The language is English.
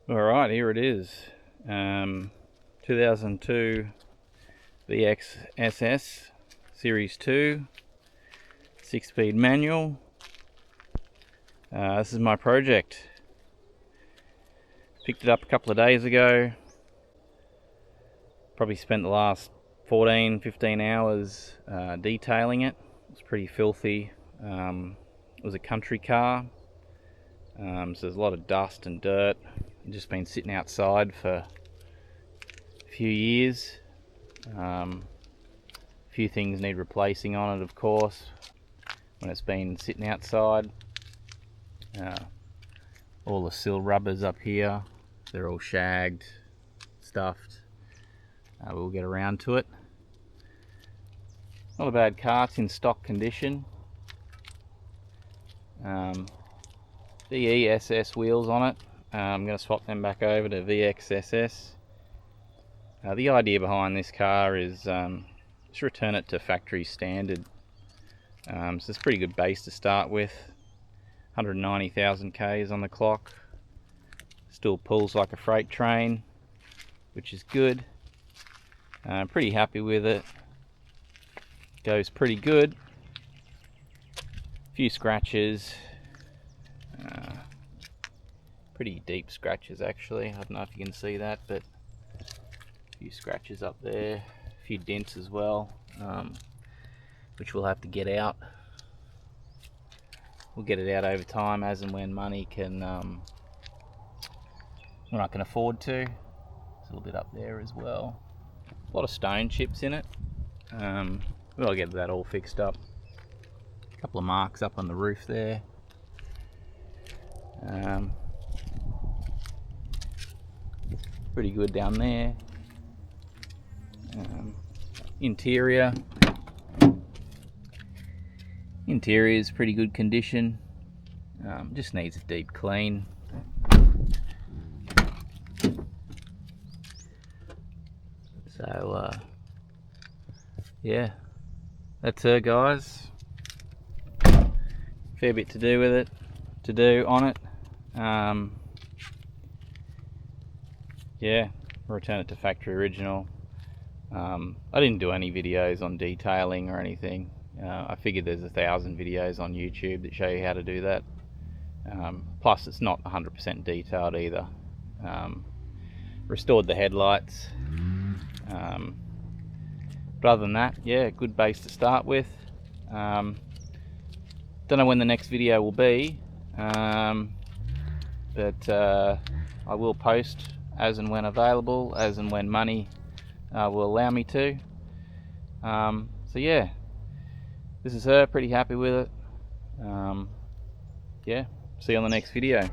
Alright, here it is. 2002 VX SS Series 2 6-speed manual. This is my project. Picked it up a couple of days ago. Probably spent the last 14-15 hours detailing it. It's pretty filthy. It was a country car, so there's a lot of dust and dirt. Just been sitting outside for a few years. A few things need replacing on it, of course, when it's been sitting outside. All the sill rubbers up here, they're all shagged, stuffed. We'll get around to it. Not a bad car, it's in stock condition. VE SS wheels on it. I'm going to swap them back over to VX SS. The idea behind this car is just return it to factory standard. So it's a pretty good base to start with. 190,000 Ks on the clock. Still pulls like a freight train, which is good. I'm pretty happy with it. Goes pretty good. A few scratches. Pretty deep scratches actually. I don't know if you can see that, but a few scratches up there, a few dents as well, which we'll have to get out. We'll get it out over time as and when money can, when I can afford to. There's a little bit up there as well. A lot of stone chips in it, but I'll get that all fixed up. A couple of marks up on the roof there. Pretty good down there. Interior is pretty good condition. Just needs a deep clean. So yeah, that's her, guys. Fair bit to do with it, on it. Yeah, return it to factory original. I didn't do any videos on detailing or anything. I figured there's 1,000 videos on YouTube that show you how to do that. Plus it's not 100% detailed either. Restored the headlights. But other than that, yeah, good base to start with. Don't know when the next video will be, but I will post as and when available, as and when money will allow me to. So yeah, this is her, pretty happy with it. Yeah, see you on the next video.